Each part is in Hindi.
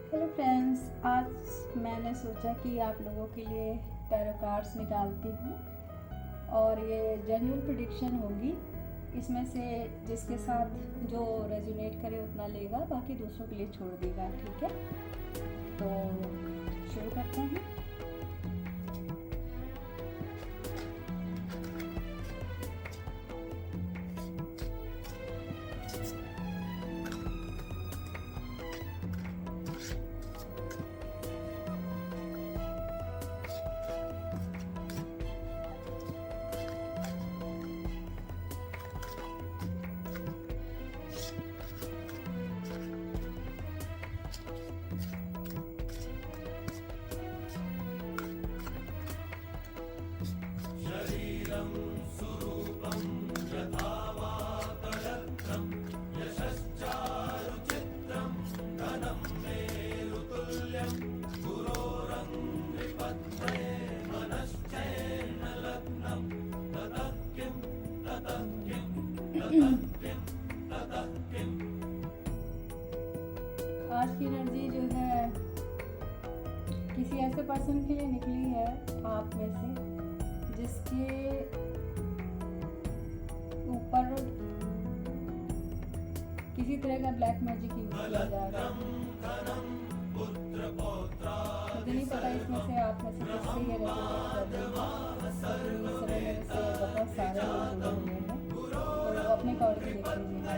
हेलो फ्रेंड्स, आज मैंने सोचा कि आप लोगों के लिए टैरो कार्ड्स निकालती हूँ और ये जनरल प्रेडिक्शन होगी। इसमें से जिसके साथ जो रेजोनेट करे उतना लेगा, बाकी दूसरों के लिए छोड़ देगा। ठीक है, तो शुरू करते हैं। आज की एनर्जी जो है किसी ऐसे पर्सन के लिए निकली है आप में से जिसके ऊपर किसी तरह का ब्लैक मैजिक यूज किया जा रहा है। मुझे नहीं पता इसमें से आप में से किससे ये रेजोनेट कर रही है। इस समय मेरे से बहुत सारे लोग जुड़े हुए हैं, तो अपने कार्ड भी देख लीजिएगा।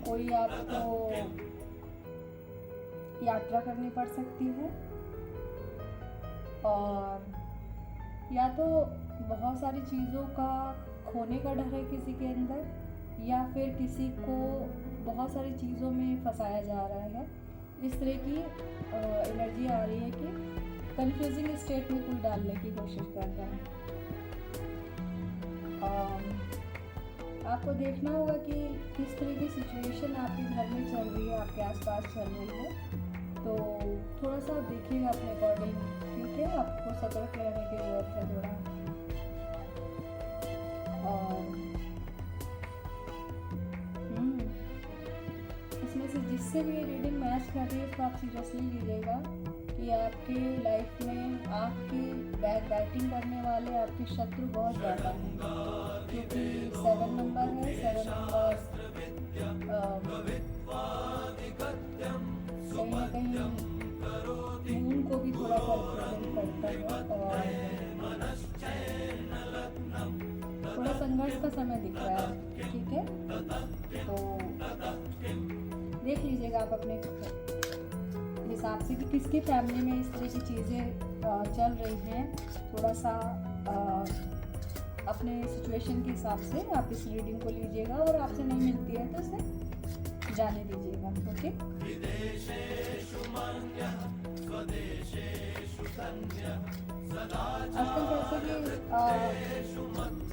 कोई आपको यात्रा करनी पड़ सकती है, और या तो बहुत सारी चीज़ों का खोने का डर है किसी के अंदर, या फिर किसी को बहुत सारी चीज़ों में फंसाया जा रहा है। इस तरह की एनर्जी आ रही है कि कंफ्यूजिंग स्टेट में कोई डालने की कोशिश कर रहा है। आपको देखना होगा कि किस तरह की सिचुएशन आपके घर में चल रही है, आपके आसपास चल रही है। तो थोड़ा सा देखिएगा अपने अकॉर्डिंग। ठीक है, आपको सतर्क रहने की जरूरत है थोड़ा। और इसमें से जिससे भी ये रीडिंग मैच कर रही है उसको आप सीरियसली लीजिएगा कि आपके लाइफ में आपकी बैक राइटिंग करने वाले आपके शत्रु बहुत ज़्यादा हैं, क्योंकि 7 नंबर है। 7 नंबर कहीं ना कहीं मून को भी थोड़ा सा रिप्रेजेंट करता है, और थोड़ा संघर्ष का समय दिख रहा है। ठीक है, तो देख लीजिएगा आप अपने हिसाब से कि किसकी फैमिली में इस तरह की चीज़ें चल रही हैं। थोड़ा सा अपने सिचुएशन के हिसाब से आप इस रीडिंग को लीजिएगा, और आपसे नहीं मिलती है तो उसे जाने दीजिएगा। ओके, आजकल जैसे कि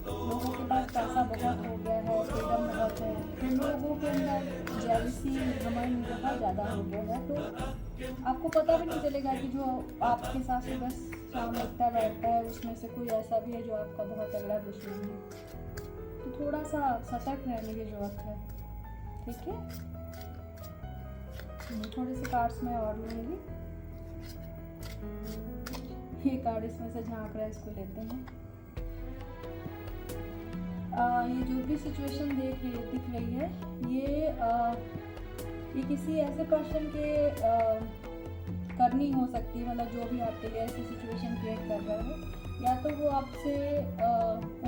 लोगों के पास पैसा बहुत हो गया है, फ्रीडम बहुत है, तो लोगों के अंदर जेलसी, घमंड बहुत ज़्यादा हो गया है। तो आपको पता भी नहीं चलेगा कि जो आपके साथ से बस शाम लगता बैठता है उसमें से कोई ऐसा भी है जो आपका बहुत तगड़ा दुश्मन है। तो थोड़ा सा सतर्क रहने की ज़रूरत है। ठीक है, थोड़े से कार्ड्स मैं और लूँगी। ये कार्ड इसमें से झांक रहा है, इसको लेते हैं। ये जो भी सिचुएशन दिख रही है, ये किसी ऐसे पर्सन के करनी हो सकती है, मतलब जो भी आपके लिए ऐसी सिचुएशन क्रिएट कर रहा है। या तो वो आपसे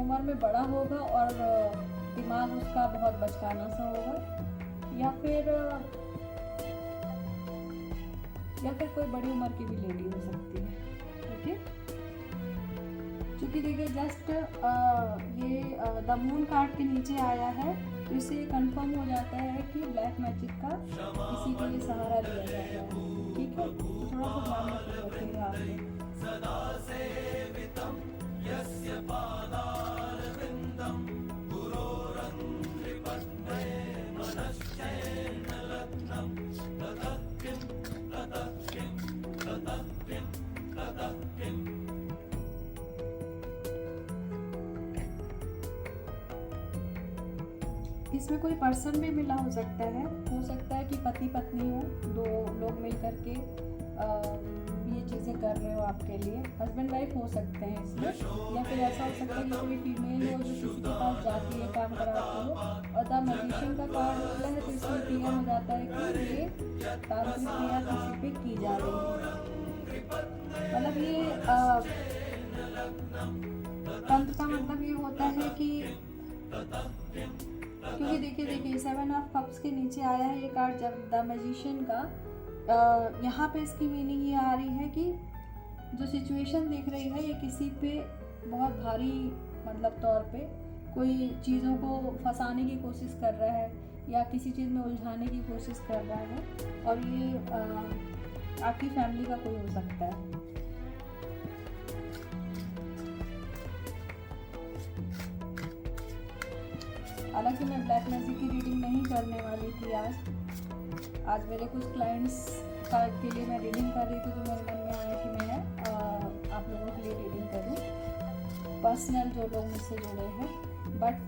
उम्र में बड़ा होगा और दिमाग उसका बहुत बचकाना सा होगा, या फिर कोई बड़ी उम्र की भी लेडी हो सकती है। ओके, क्योंकि देखिए जस्ट ये द मून कार्ड के नीचे आया है, तो इससे ये कंफर्म हो जाता है कि ब्लैक मैजिक का किसी के लिए सहारा दिया जा रहा है। ठीक है, तो थोड़ा सा ध्यान रखिएगा आपने। इसमें कोई पर्सन भी मिला हो सकता है कि पति पत्नी हो, दो लोग मिल करके ये चीज़ें कर रहे हो आपके लिए, हस्बैंड वाइफ हो सकते हैं इसमें, या फिर ऐसा हो सकता है कि कोई फीमेल हो जो किसी के पास जाके ये काम कराती हो। और द मैजिशियन का कार्ड निकला है तो इसमें क्लियर हो जाता है कि ये तांत्रिक क्रिया किसी पे की जा रही है। मतलब ये तंत्र का मतलब ये होता है कि, क्योंकि देखिए 7 ऑफ कप्स के नीचे आया है ये कार्ड जब द मैजिशियन का, यहाँ पे इसकी मीनिंग ये आ रही है कि जो सिचुएशन दिख रही है ये किसी पे बहुत भारी मतलब तौर पे कोई चीज़ों को फंसाने की कोशिश कर रहा है या किसी चीज़ में उलझाने की कोशिश कर रहा है, और ये आपकी फैमिली का कोई हो सकता है। हालांकि मैं ब्लैक मैजिक की रीडिंग नहीं करने वाली थी आज मेरे कुछ क्लाइंट्स के लिए मैं रीडिंग कर रही थी, तो मेरे मन में आया कि मैं आप लोगों के लिए रीडिंग करूं, पर्सनल जो लोग मुझसे जुड़े हैं। बट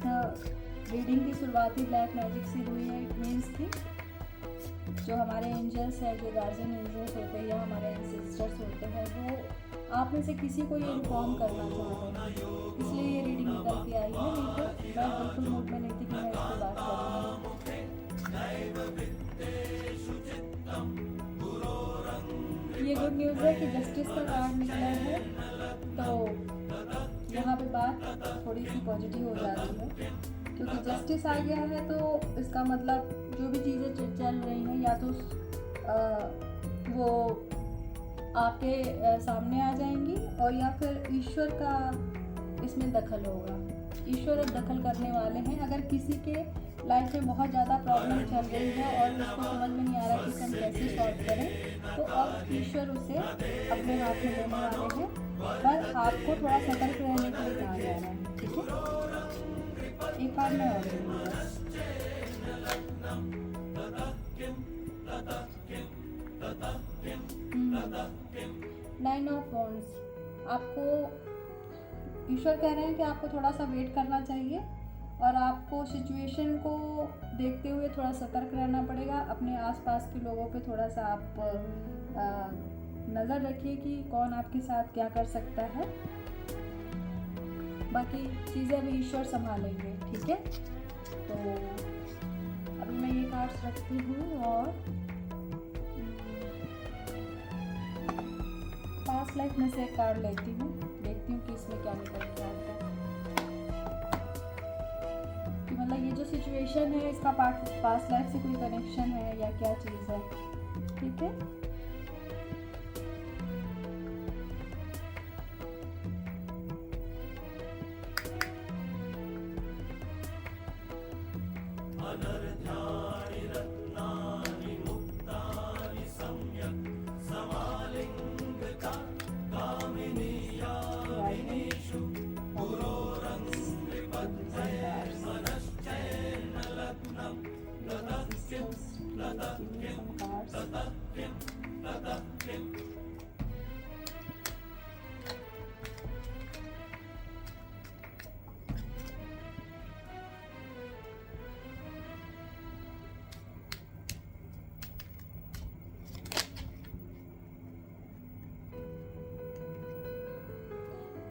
रीडिंग की शुरुआती ब्लैक मैजिक से हुई है। इट मीन्स कि जो हमारे एंजल्स हैं, जो गार्जियन एंजल्स होते हैं या हमारे एंसेस्टर्स होते हैं, वो आप में से किसी को ये इन्फॉर्म करना चाहते हैं, इसलिए ये रीडिंग निकल के आई है। नहीं तो मैं बिल्कुल मूड में नहीं थी कि मैं इस पर बात करूँगी। ये गुड न्यूज़ है कि जस्टिस का कार्ड निकला है, तो यहाँ पे बात थोड़ी सी पॉजिटिव हो जा रही है, क्योंकि जस्टिस आ गया है तो इसका मतलब जो भी चीज़ें चल रही हैं या तो वो आपके सामने आ जाएंगी, और या फिर ईश्वर का इसमें दखल होगा। ईश्वर अब दखल करने वाले हैं। अगर किसी के लाइफ में बहुत ज़्यादा प्रॉब्लम चल रही है और उसको समझ में नहीं आ रहा कि इसे हम कैसे सॉल्व करें, तो अब ईश्वर उसे अपने हाथ में लेने वाले हैं, पर आपको थोड़ा सतर्क रहने के लिए कहा जा रहा है। ठीक है, एक बार मैं और नाइन ऑफ वॉन्ड्स, आपको ईश्वर कह रहे हैं कि आपको थोड़ा सा वेट करना चाहिए और आपको सिचुएशन को देखते हुए थोड़ा सतर्क रहना पड़ेगा। अपने आसपास के लोगों पे थोड़ा सा आप नज़र रखिए कि कौन आपके साथ क्या कर सकता है। बाकी चीज़ें अभी ईश्वर संभालेंगे। ठीक है, तो अभी मैं ये कार्ड्स रखती हूँ और पास्ट लाइफ में से एक कार्ड लेती हूँ, देखती हूँ कि इसमें क्या निकल के आता है। कि मतलब ये जो सिचुएशन है इसका पास्ट लाइफ से कोई कनेक्शन है या क्या चीज़ है। ठीक है,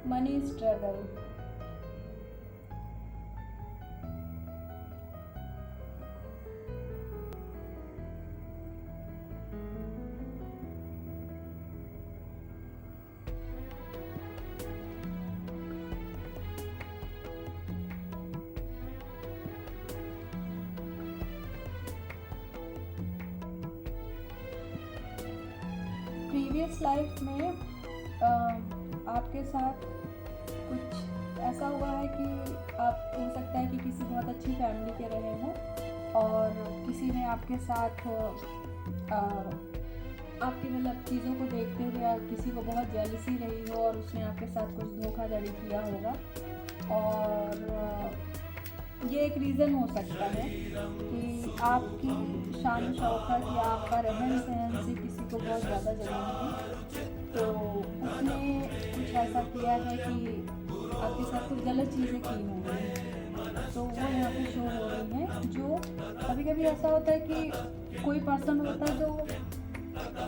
मनी स्ट्रगल, प्रीवियस लाइफ में आपके साथ कुछ ऐसा हुआ है कि आप हो सकता है कि किसी बहुत अच्छी फैमिली के रहे हों और किसी ने आपके साथ आपकी मतलब चीज़ों को देखते हुए या किसी को बहुत जेलसी रही हो और उसने आपके साथ कुछ धोखाधड़ी किया होगा। और ये एक रीज़न हो सकता है कि आपकी शान शौकत या आपका रहन सहन से किसी को बहुत ज़्यादा जलन थी, तो उसने कुछ ऐसा किया है कि आपके साथ कुछ गलत चीज़ें की होंगी, तो वो यहाँ पे शो हो रही हैं। कभी कभी ऐसा होता है कि कोई पर्सन होता है जो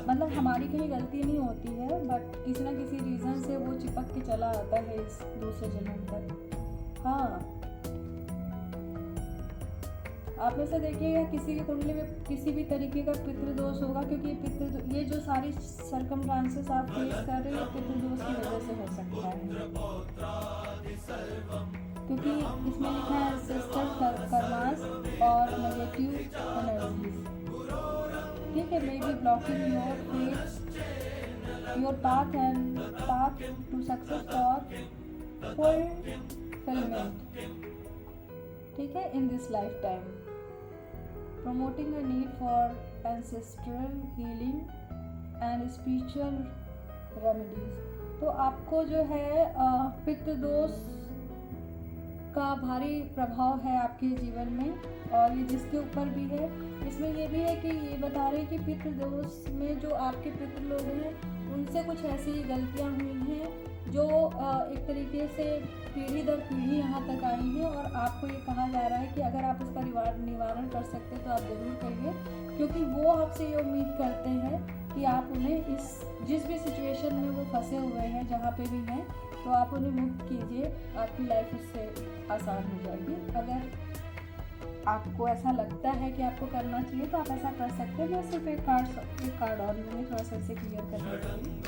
मतलब हमारी कहीं गलती नहीं होती है, बट किसी ना किसी रीज़न से वो चिपक के चला आता है इस दूसरे जन्म तक। हाँ, आप ऐसे देखिएगा किसी की कुंडली में किसी भी तरीके का पितृदोष होगा, क्योंकि ये जो सारी सर्कमस्टांसेस आप फेस कर रहे हैं पितृदोष की वजह से हो सकता है, क्योंकि इसमें लिखा है एंसेस्टर कर्मास और नेगेटिव एनर्जीज। ठीक है, may be blocking your faith, your path and path to success for fulfilment. ठीक है, in this life time promoting a need for ancestral healing and spiritual remedies। तो आपको जो है पितृदोष का भारी प्रभाव है आपके जीवन में, और ये जिसके ऊपर भी है। इसमें ये भी है कि ये बता रहे हैं कि पितृदोष में जो आपके पितृ लोग हैं उनसे कुछ ऐसी गलतियां हुई हैं जो एक तरीके से पीढ़ी दर पीढ़ी यहाँ तक आई है, और आपको ये कहा जा रहा है कि अगर आप इसका निवारण कर सकते हैं तो आप ज़रूर करिए, क्योंकि वो आपसे ये उम्मीद करते हैं कि आप उन्हें जिस भी सिचुएशन में वो फंसे हुए हैं, जहाँ पे भी हैं, तो आप उन्हें मुक्त कीजिए, आपकी लाइफ उससे आसान हो जाएगी। अगर आपको ऐसा लगता है कि आपको करना चाहिए तो आप ऐसा कर सकते हैं। मैं सिर्फ एक कार्ड और लूँगी थोड़ा सा इसे क्लियर करने के लिए।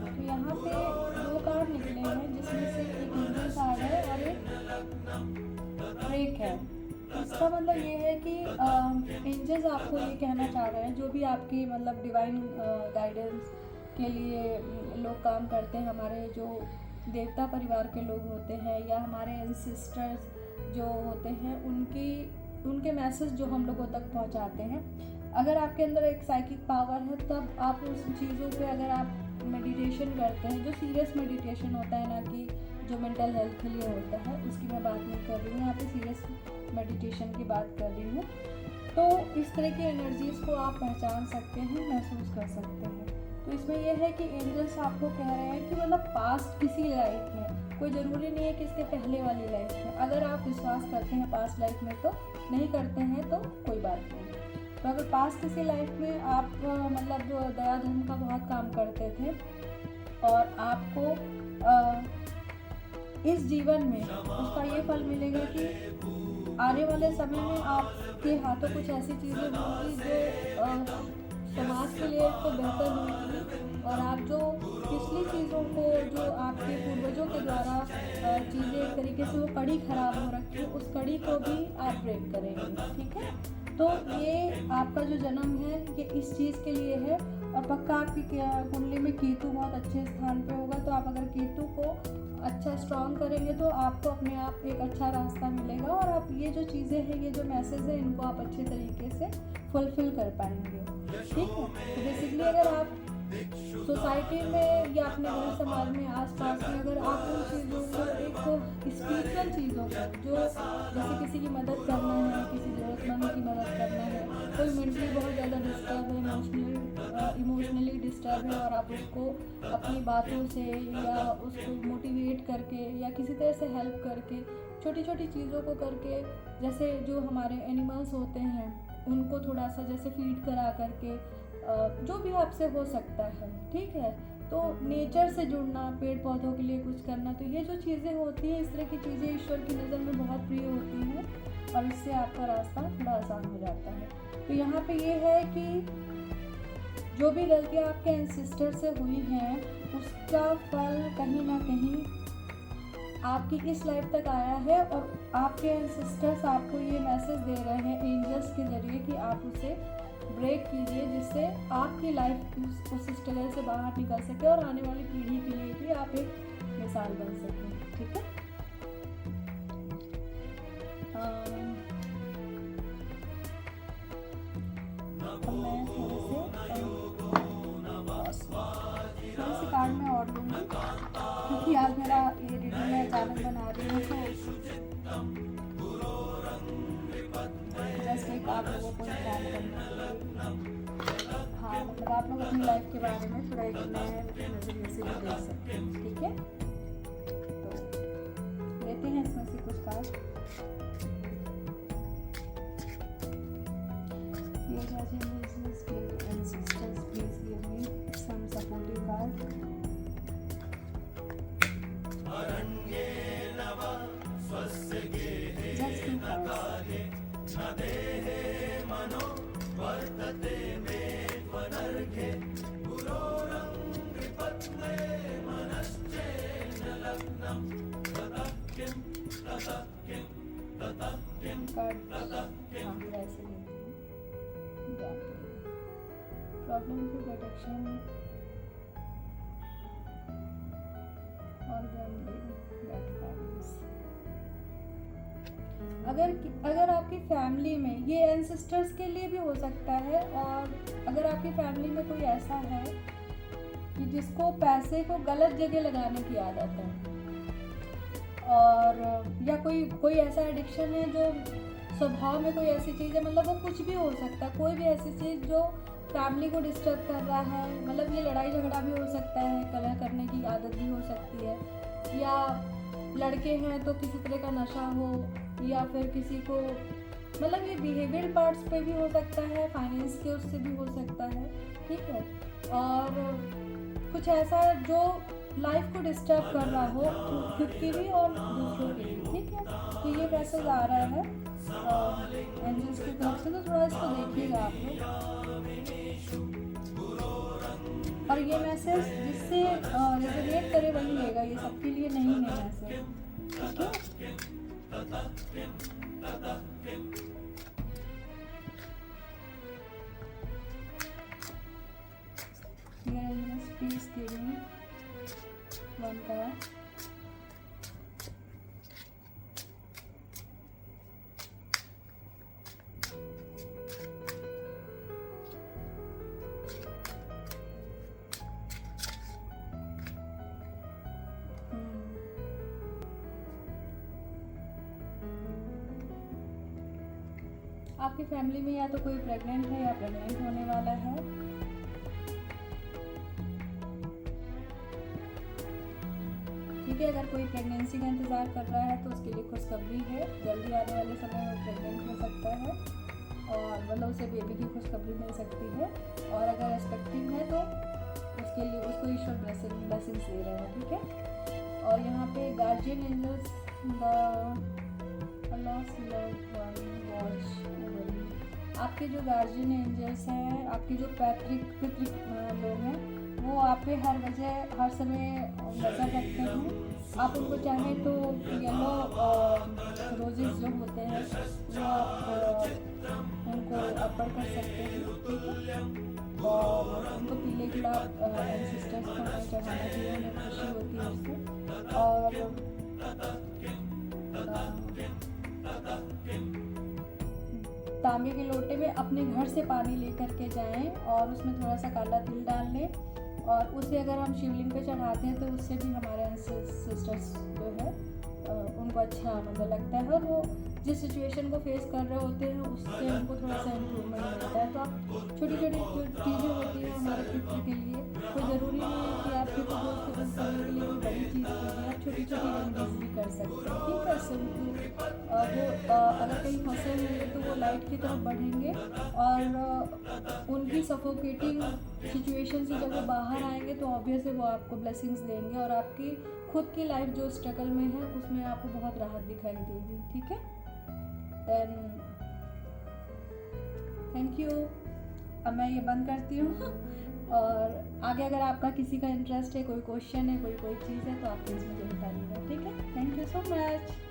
तो यहाँ पे 2 कार्ड निकले हैं, जिसमें से एक एंजल कार्ड है और एक ब्रेक है। इसका मतलब ये है कि एंजल्स आपको ये कहना चाह रहे हैं, जो भी आपकी मतलब डिवाइन गाइडेंस के लिए लोग काम करते हैं, हमारे जो देवता परिवार के लोग होते हैं या हमारे एंसेस्टर्स जो होते हैं, उनके मैसेज जो हम लोगों तक पहुंचाते हैं। अगर आपके अंदर एक साइकिक पावर है, तब आप उस चीज़ों पे अगर आप मेडिटेशन करते हैं, जो सीरियस मेडिटेशन होता है, ना कि जो मेंटल हेल्थ के लिए होता है, उसकी मैं बात नहीं कर रही हूँ, यहाँ पे सीरियस मेडिटेशन की बात कर रही हूँ। तो इस तरह की एनर्जीज़ को आप पहचान सकते हैं, महसूस कर सकते हैं। तो इसमें यह है कि एंजल्स आपको कह रहे हैं कि मतलब पास्ट किसी लाइफ में, कोई ज़रूरी नहीं है कि इसके पहले वाली लाइफ में, अगर आप विश्वास करते हैं पास्ट लाइफ में तो, नहीं करते हैं तो कोई बात नहीं। तो अगर पास्ट किसी लाइफ में आप मतलब दया धर्म का बहुत काम करते थे और आपको इस जीवन में उसका ये फल मिलेगा कि आने वाले समय में आपके हाथों कुछ ऐसी चीज़ें होंगी जो समाज के लिए तो बेहतर होंगी, और आप जो पिछली चीज़ों को, जो आपके पूर्वजों के द्वारा चीज़ें एक तरीके से वो कड़ी खराब हो रखी है, उस कड़ी को भी आप ब्रेक करेंगे। ठीक है, तो ये आपका जो जन्म है ये इस चीज़ के लिए है, और पक्का आपकी कुंडली में केतु बहुत अच्छे स्थान पे होगा। तो आप अगर केतु को अच्छा स्ट्रॉन्ग करेंगे तो आपको अपने आप एक अच्छा रास्ता मिलेगा, और आप ये जो चीज़ें हैं, ये जो मैसेज है, इनको आप अच्छे तरीके से फुलफिल कर पाएंगे। ठीक है, तो बेसिकली अगर आप सोसाइटी में या अपने घर समाज में आसपास में अगर आप उन चीज़ों को, एक स्पिरिचुअल चीज़ों को, जो जैसे किसी की मदद करना है, किसी ज़रूरतमंद की मदद करना है, कोई मेंटली बहुत ज़्यादा डिस्टर्ब है, इमोशनली डिस्टर्ब है, और आप उसको अपनी बातों से या उसको मोटिवेट करके या किसी तरह से हेल्प करके, छोटी छोटी चीज़ों को करके, जैसे जो हमारे एनिमल्स होते हैं उनको थोड़ा सा जैसे फीड करा करके, जो भी आपसे हो सकता है। ठीक है, तो नेचर से जुड़ना, पेड़ पौधों के लिए कुछ करना, तो ये जो चीज़ें होती हैं, इस तरह की चीज़ें ईश्वर की नज़र में बहुत प्रिय होती हैं, और इससे आपका रास्ता थोड़ा आसान हो जाता है। तो यहाँ पे ये है कि जो भी गलतियाँ आपके एंसेस्टर से हुई हैं, उसका फल कहीं ना कहीं आपकी इस लाइफ तक आया है और आपके एंसेस्टर्स आपको ये मैसेज दे रहे हैं एंजल्स के जरिए कि आप उसे ब्रेक कीजिए, जिससे आपकी लाइफ उस स्ट्रगल से बाहर निकल सके और आने वाली पीढ़ी के लिए भी आप एक मिसाल बन सकें। ठीक है, मैं थोड़े से कार्ड में और दूँगी क्योंकि आज मेरा ये रीडिंग मैं अचानक बना रही हूँ, तो जस्ट एक आप लोगों को इन्फॉर्म करना। हाँ, मतलब आप लोग अपनी लाइफ के बारे में थोड़ा एक नए नज़रिए से भी देख सकते हैं। ठीक है, तो लेते हैं इसमें से कुछ card. Please give me some supportive card. Just 2 cards. Problem की प्रोटेक्शन और अगर आपकी फैमिली में, ये एंसेस्टर्स के लिए भी हो सकता है, और अगर आपकी फैमिली में कोई ऐसा है कि जिसको पैसे को गलत जगह लगाने की आदत है, और या कोई ऐसा एडिक्शन है जो स्वभाव में कोई ऐसी चीज़ है, मतलब वो कुछ भी हो सकता है, कोई भी ऐसी चीज़ जो फैमिली को डिस्टर्ब कर रहा है, मतलब ये लड़ाई झगड़ा भी हो सकता है, कलह करने की आदत भी हो सकती है, या लड़के हैं तो किसी तरह का नशा हो, या फिर किसी को, मतलब ये बिहेवियर पार्ट्स पे भी हो सकता है, फाइनेंस के उससे भी हो सकता है। ठीक है, और कुछ ऐसा जो लाइफ को डिस्टर्ब कर रहा हो खुद की भी और दूसरों की भी। ठीक है, तो ये मैसेज आ रहा है एंजल्स की तरफ से, तो थोड़ा इसको देखिएगा आप लोग। और ये मैसेज जिससे रेजोनेट करे वही लेगा, ये सबके लिए नहीं है message. Please give me one card. आपकी फैमिली में या तो कोई प्रेग्नेंट है या प्रेग्नेंट होने वाला है। ठीक है, अगर कोई प्रेगनेंसी का इंतज़ार कर रहा है तो उसके लिए खुशखबरी है, जल्दी आने वाले समय में प्रेग्नेंट हो सकता है और मतलब उसे बेबी की खुशखबरी मिल सकती है। और अगर एक्सपेक्टिंग है तो उसके लिए उसको ईश्वर ब्लेसिंग्स दे रहे हैं। ठीक है, और यहाँ पे गार्जियन एंजल्स आपके जो गार्जियन एंजल्स हैं, आपके जो पितृ लोग हैं, वो आप पे हर समय नज़र रखते हैं। आप उनको चाहें तो येलो रोजेस जो होते हैं वो आप उनको अर्पण कर सकते हैं। ठीक है, और उनको पीले गुलाब एंसेस्टर्स को चढ़ाना चाहिए, उन्हें खुशी होती है उससे। और तांबे के लोटे में अपने घर से पानी लेकर के जाएं और उसमें थोड़ा सा काला तिल डाल लें और उसे अगर हम शिवलिंग पे चढ़ाते हैं तो उससे भी हमारे सिस्टर्स जो है उनको अच्छा मतलब लगता है और वो जिस सिचुएशन को फेस कर रहे होते हैं उससे उनको थोड़ा सा इम्प्रूवमेंट मिलता है। तो आप छोटी छोटी जो चीज़ें होती हैं हमारे पितृ के लिए, कोई ज़रूरी नहीं है कि आपके पितरों को करने के लिए कोई बड़ी चीज़ कीजिए, आप छोटी छोटी रेमेडीज भी कर सकते हैं। ठीक है, वो अगर कहीं फंसे हुए तो वो लाइट की तरफ बढ़ेंगे और उनकी सफोकेटिंग सिचुएशन से जब वो बाहर आएंगे तो ऑब्वियसली वो आपको ब्लेसिंग्स देंगे और आपकी खुद की लाइफ जो स्ट्रगल में है उसमें आपको बहुत राहत दिखाई देगी। ठीक है, देन थैंक यू। अब मैं ये बंद करती हूँ। और आगे अगर आपका किसी का इंटरेस्ट है, कोई क्वेश्चन है, कोई चीज़ है, तो आप प्लीज़ मुझे बताइएगा, ठीक है। Thank you so much.